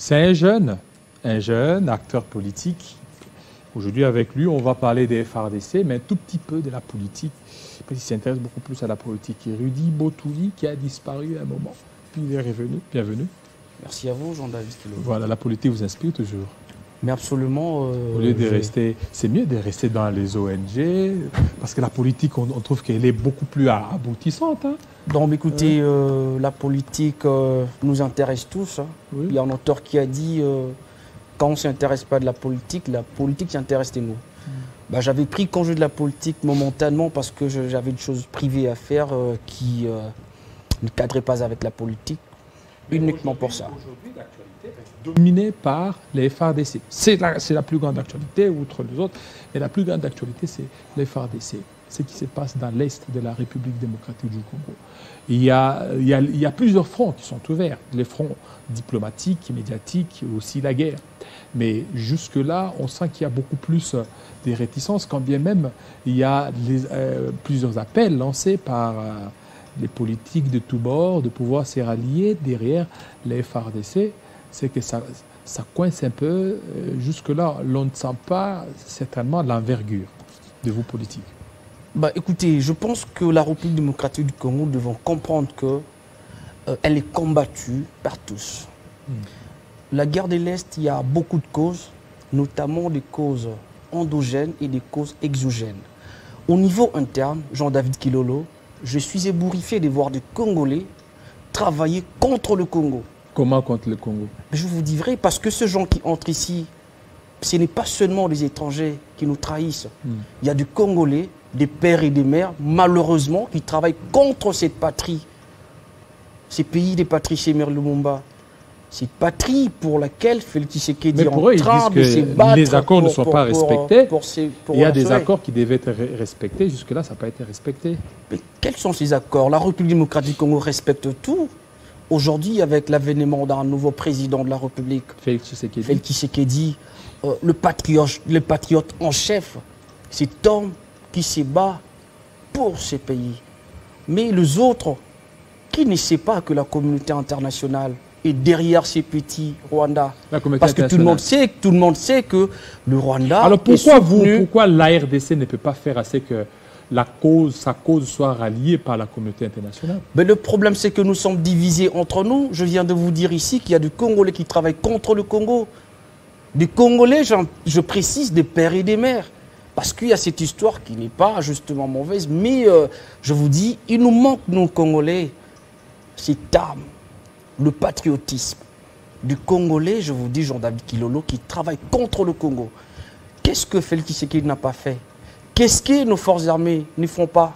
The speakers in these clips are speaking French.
C'est un jeune acteur politique. Aujourd'hui, avec lui, on va parler des FARDC, mais un tout petit peu de la politique. Parce qu'il s'intéresse beaucoup plus à la politique. Et Rudy Botouli, qui a disparu à un moment, puis il est revenu. Bienvenue. Merci à vous, Jean-David. Voilà, la politique vous inspire toujours. Mais absolument. Au lieu de rester, c'est mieux de rester dans les ONG, parce que la politique, on trouve qu'elle est beaucoup plus aboutissante. Hein. Donc, écoutez, la politique nous intéresse tous. Hein. Oui. Il y a un auteur qui a dit quand on ne s'intéresse pas de la politique s'intéresse de nous. Bah, j'avais pris congé de la politique momentanément parce que j'avais des choses privées à faire qui ne cadraient pas avec la politique, uniquement pour ça. Aujourd'hui, l'actualité est dominée par les FARDC. C'est la plus grande actualité, outre les autres, mais la plus grande actualité, c'est les FARDC. Ce qui se passe dans l'Est de la République démocratique du Congo. Il y a plusieurs fronts qui sont ouverts. Les fronts diplomatiques, médiatiques, aussi la guerre. Mais jusque-là, on sent qu'il y a beaucoup plus de réticences, quand bien même il y a plusieurs appels lancés par les politiques de tous bords de pouvoir se rallier derrière les FARDC. C'est que ça coince un peu. Jusque-là, l'on ne sent pas certainement l'envergure de vos politiques. Bah, écoutez, je pense que la République démocratique du Congo devons comprendre qu'elle est combattue par tous. La guerre de l'Est, il y a beaucoup de causes, notamment des causes endogènes et des causes exogènes. Au niveau interne, Jean-David Kilolo, je suis ébouriffé de voir des Congolais travailler contre le Congo. Comment contre le Congo? Je vous dis vrai, parce que ces gens qui entrent ici, ce n'est pas seulement les étrangers qui nous trahissent. Il y a des Congolais, des pères et des mères, malheureusement, qui travaillent contre cette patrie. Ces pays des Patrice Lumumba. Cette patrie pour laquelle Félix Tshisekedi est en train de se battre. Les accords ne sont pas respectés. Il y a des assurer. accords qui devaient être respectés. Jusque-là, ça n'a pas été respecté. Mais quels sont ces accords? La République démocratique du Congo respecte tout. Aujourd'hui, avec l'avènement d'un nouveau président de la République, Félix Tshisekedi, le patriote en chef, cet homme qui se bat pour ces pays. Mais les autres, qui ne savent pas que la communauté internationale est derrière ces petits Rwandais. Parce que tout le monde sait que le Rwanda. Alors pourquoi la RDC ne peut pas faire assez que sa cause soit ralliée par la communauté internationale? Mais le problème, c'est que nous sommes divisés entre nous. Je viens de vous dire ici qu'il y a des Congolais qui travaillent contre le Congo. Des Congolais, je précise, des pères et des mères. Parce qu'il y a cette histoire qui n'est pas justement mauvaise, mais je vous dis, il nous manque, nous Congolais, cette âme, le patriotisme du Congolais, je vous dis, Jean-David Kilolo, qui travaille contre le Congo. Qu'est-ce que Félix Tshisekedi n'a pas fait? Qu'est-ce que nos forces armées ne font pas?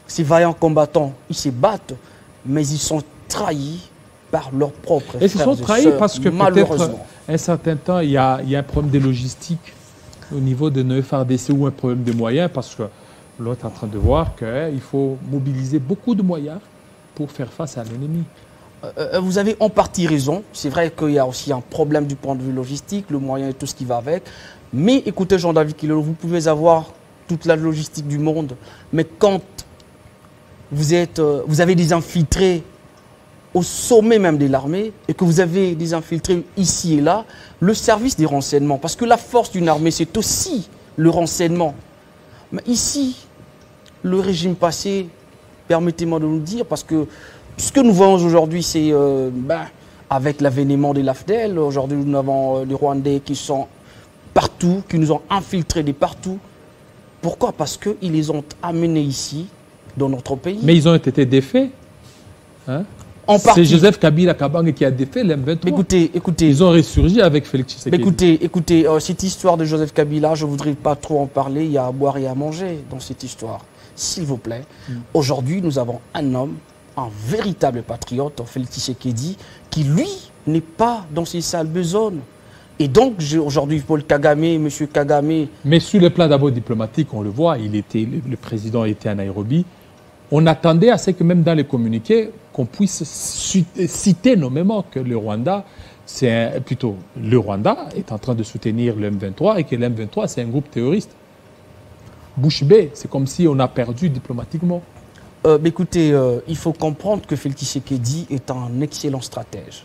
Ces vaillants combattants, ils se battent, mais ils sont trahis par leurs propres frères et sœurs. Ils sont trahis parce que peut-être, un certain temps, il y a un problème de logistique au niveau de nos FARDC ou un problème de moyens, parce que l'on est en train de voir qu'il faut mobiliser beaucoup de moyens pour faire face à l'ennemi. Vous avez en partie raison. C'est vrai qu'il y a aussi un problème du point de vue logistique, le moyen et tout ce qui va avec. Mais écoutez, Jean-David Kilolo, vous pouvez avoir toute la logistique du monde, mais quand vous avez des infiltrés au sommet même de l'armée et que vous avez des infiltrés ici et là, le service des renseignements, parce que la force d'une armée, c'est aussi le renseignement. Mais ici, le régime passé, permettez-moi de nous dire, parce que ce que nous voyons aujourd'hui, c'est avec l'avènement de l'AFDEL, aujourd'hui nous avons des Rwandais qui sont partout, qui nous ont infiltrés de partout. Pourquoi? Parce qu'ils les ont amenés ici, dans notre pays. Mais ils ont été défaits. Hein? C'est Joseph Kabila Kabange qui a défait l'M23. Écoutez, ils ont ressurgi avec Félix Tshisekedi. Écoutez, cette histoire de Joseph Kabila, je ne voudrais pas trop en parler. Il y a à boire et à manger dans cette histoire. S'il vous plaît, aujourd'hui, nous avons un homme, un véritable patriote, Félix Tshisekedi, qui, lui, n'est pas dans ces sales besognes. Et donc, aujourd'hui, Paul Kagame, M. Kagame... Mais sur le plan d'abord diplomatique, on le voit, le président était à Nairobi. On attendait à ce que même dans les communiqués, qu'on puisse citer nommément que le Rwanda, le Rwanda est en train de soutenir le M23 et que le M23, c'est un groupe terroriste. Bouche bée, c'est comme si on a perdu diplomatiquement. Écoutez, il faut comprendre que Félix Tshisekedi est un excellent stratège.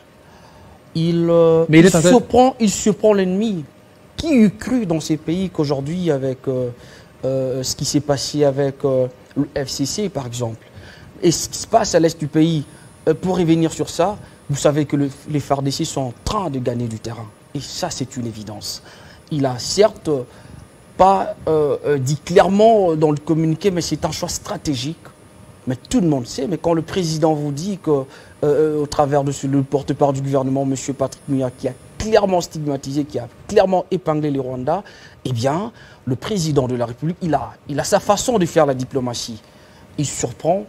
il surprend l'ennemi. Qui eût cru dans ces pays qu'aujourd'hui, avec ce qui s'est passé avec le FCC, par exemple, et ce qui se passe à l'est du pays, pour revenir sur ça, vous savez que les FARDC sont en train de gagner du terrain. Et ça, c'est une évidence. Il a certes pas dit clairement dans le communiqué, mais c'est un choix stratégique. Mais tout le monde sait. Mais quand le président vous dit que, au travers de le porte-parole du gouvernement, M. Patrick Muyaya, qui a clairement stigmatisé, qui a clairement épinglé les Rwandais, eh bien, le président de la République, il a sa façon de faire la diplomatie. Il surprend,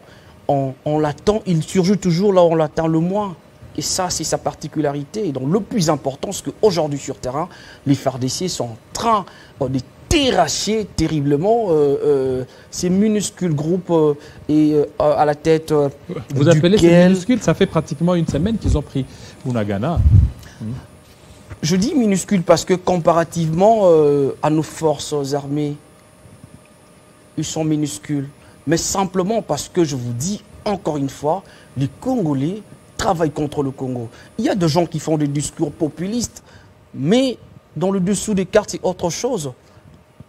on l'attend, il surgit toujours là où on l'attend le moins. Et ça, c'est sa particularité. Et donc, le plus important, c'est qu'aujourd'hui sur terrain, les FARDC sont en train de terrasser terriblement ces minuscules groupes à la tête Vous appelez ces minuscules, ça fait pratiquement une semaine qu'ils ont pris Bunagana. Je dis minuscules parce que comparativement à nos forces armées, ils sont minuscules. Mais simplement parce que, je vous dis encore une fois, les Congolais travaillent contre le Congo. Il y a des gens qui font des discours populistes, mais dans le dessous des cartes, c'est autre chose.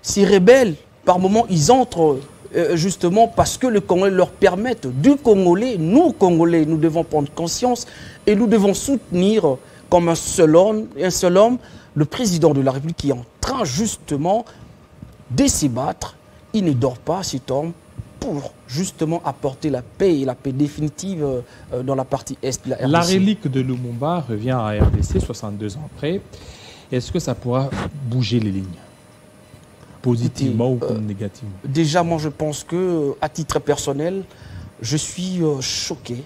Ces rebelles, par moments, ils entrent justement parce que le Congolais leur permettent du Congolais, nous Congolais, nous devons prendre conscience et nous devons soutenir comme un seul homme, le président de la République qui est en train justement de se battre. Il ne dort pas, cet homme, pour justement apporter la paix et la paix définitive dans la partie est de la RDC. La relique de Lumumba revient à RDC 62 ans après. Est-ce que ça pourra bouger les lignes, positivement ou négativement? Déjà, moi je pense que, à titre personnel, je suis choqué.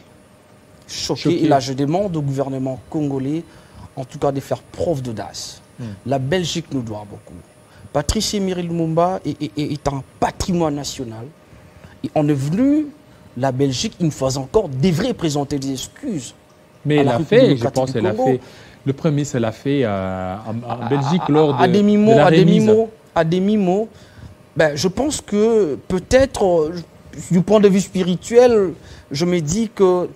Et là, je demande au gouvernement congolais, en tout cas, de faire preuve d'audace. La Belgique nous doit beaucoup. Patrice Emery Lumumba est un patrimoine national. Et on est venu, la Belgique, une fois encore, devrait présenter des excuses. Mais elle a fait, je pense qu'elle a fait. Le premier ministre l'a fait en Belgique lors de la remise. À demi-mot, ben, je pense que peut-être, du point de vue spirituel, je me dis que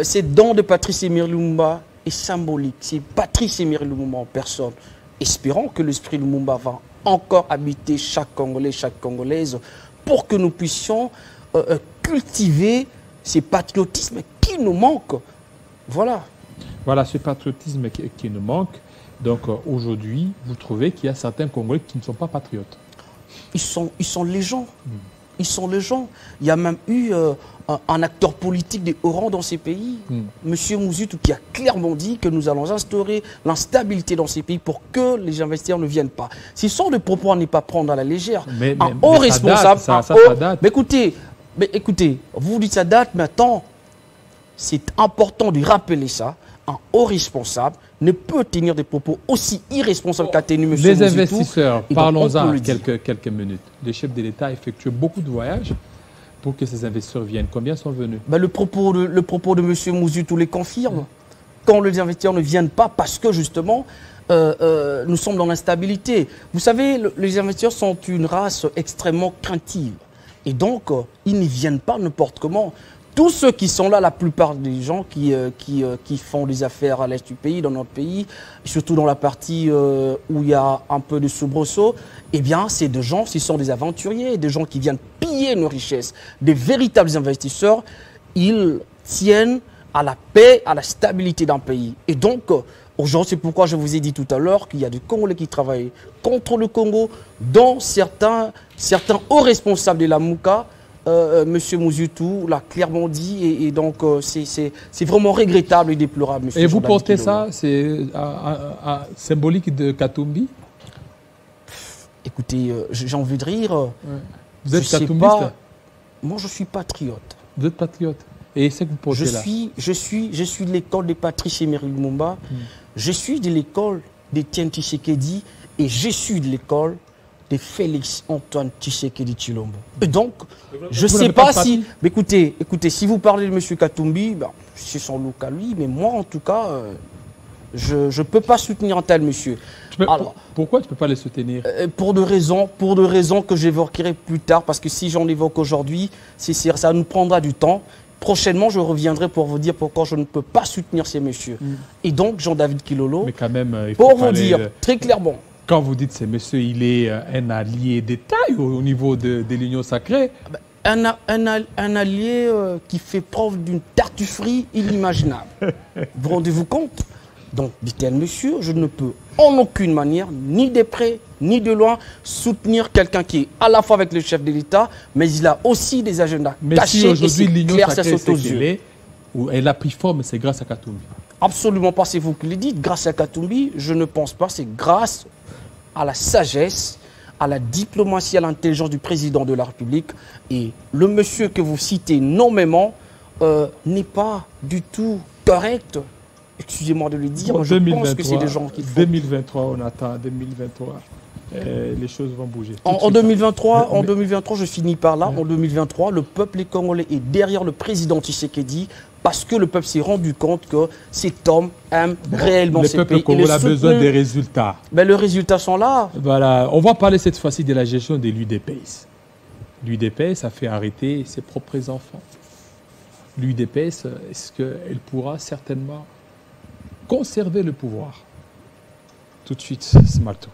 cette don de Patrice Emery Lumumba est symbolique. C'est Patrice Emery Lumumba en personne. Espérons que l'esprit Lumumba va encore habiter chaque Congolais, chaque Congolaise, pour que nous puissions cultiver ces patriotismes qui nous manquent. Voilà. Voilà ce patriotisme qui nous manque. Donc aujourd'hui, vous trouvez qu'il y a certains Congolais qui ne sont pas patriotes? Ils sont les gens. Ils sont les gens. Il y a même eu un acteur politique de haut rang dans ces pays, M. Mouzoutou, qui a clairement dit que nous allons instaurer l'instabilité dans ces pays pour que les investisseurs ne viennent pas. Ce sont des propos à ne pas prendre à la légère. Un haut responsable... Mais écoutez, vous dites ça date, mais attends, c'est important de rappeler ça. Un haut responsable ne peut tenir des propos aussi irresponsables qu'a tenu M. Mouzoutou. Les investisseurs, parlons-en quelques minutes. Le chef de l'État a effectué beaucoup de voyages pour que ces investisseurs viennent. Combien sont venus? Ben, le propos de M. Mouzoutou les confirme. Quand les investisseurs ne viennent pas parce que justement, nous sommes dans l'instabilité. Vous savez, les investisseurs sont une race extrêmement craintive. Et donc, ils ne viennent pas n'importe comment. Tous ceux qui sont là, la plupart des gens qui font des affaires à l'est du pays, dans notre pays, surtout dans la partie où il y a un peu de soubresaut, eh bien, c'est des gens, ce sont des aventuriers, des gens qui viennent piller nos richesses, des véritables investisseurs. Ils tiennent à la paix, à la stabilité d'un pays. Et donc, aujourd'hui, c'est pourquoi je vous ai dit tout à l'heure qu'il y a des Congolais qui travaillent contre le Congo, dont certains hauts responsables de la Mouka. Monsieur Mouzoutou l'a clairement dit et donc c'est vraiment regrettable et déplorable. Monsieur et vous portez ça, c'est symbolique de Katumbi? Écoutez, j'ai envie de rire. Vous êtes katumbiste? Moi, je suis patriote. Vous êtes patriote. Et c'est que vous portez là? Je suis de l'école de Patrice Emery Lumumba. Je suis de l'école d'Étienne Tshisekedi et je suis de l'école de Félix Antoine Tshisekedi Tshilombo. Et donc, je ne sais pas si... Mais écoutez, si vous parlez de M. Katumbi, ben, c'est son look à lui, mais moi, en tout cas, je ne peux pas soutenir un tel monsieur. Alors, pourquoi tu ne peux pas le soutenir? Pour de raisons que j'évoquerai plus tard, parce que si j'en évoque aujourd'hui, ça nous prendra du temps. prochainement, je reviendrai pour vous dire pourquoi je ne peux pas soutenir ces messieurs. Et donc, Jean-David Kilolo, Mais quand même, il faut pour vous parler dire très clairement, quand vous dites ces messieurs, il est un allié de taille au niveau de l'Union sacrée. un allié qui fait preuve d'une tartufferie inimaginable. Vous rendez-vous compte? Donc, dit-elle, monsieur, je ne peux en aucune manière, ni de près, ni de loin, soutenir quelqu'un qui est à la fois avec le chef de l'État, mais il a aussi des agendas Mais cachés si et aujourd'hui c'est l'Union clair, ça sacrée, saute aux c'est qu'elle yeux. est, où elle a pris forme, c'est grâce à Katumbi. Absolument pas, c'est vous qui le dites. Grâce à Katumbi, je ne pense pas. C'est grâce à la sagesse, à la diplomatie, à l'intelligence du président de la République. Et le monsieur que vous citez nommément n'est pas du tout correct. Excusez-moi de le dire, Bon, mais je pense que c'est des gens qui font... 2023, on attend 2023. Les choses vont bouger. En 2023, je finis par là. En 2023, le peuple congolais est derrière le président Tshisekedi parce que le peuple s'est rendu compte que cet homme aime réellement le ce peuple pays. congolais a besoin des résultats. Ben, les résultats sont là. Voilà. On va parler cette fois-ci de la gestion de l'UDPS. L'UDPS a fait arrêter ses propres enfants. L'UDPS, est-ce qu'elle pourra certainement conserver le pouvoir? Tout de suite, Smalto.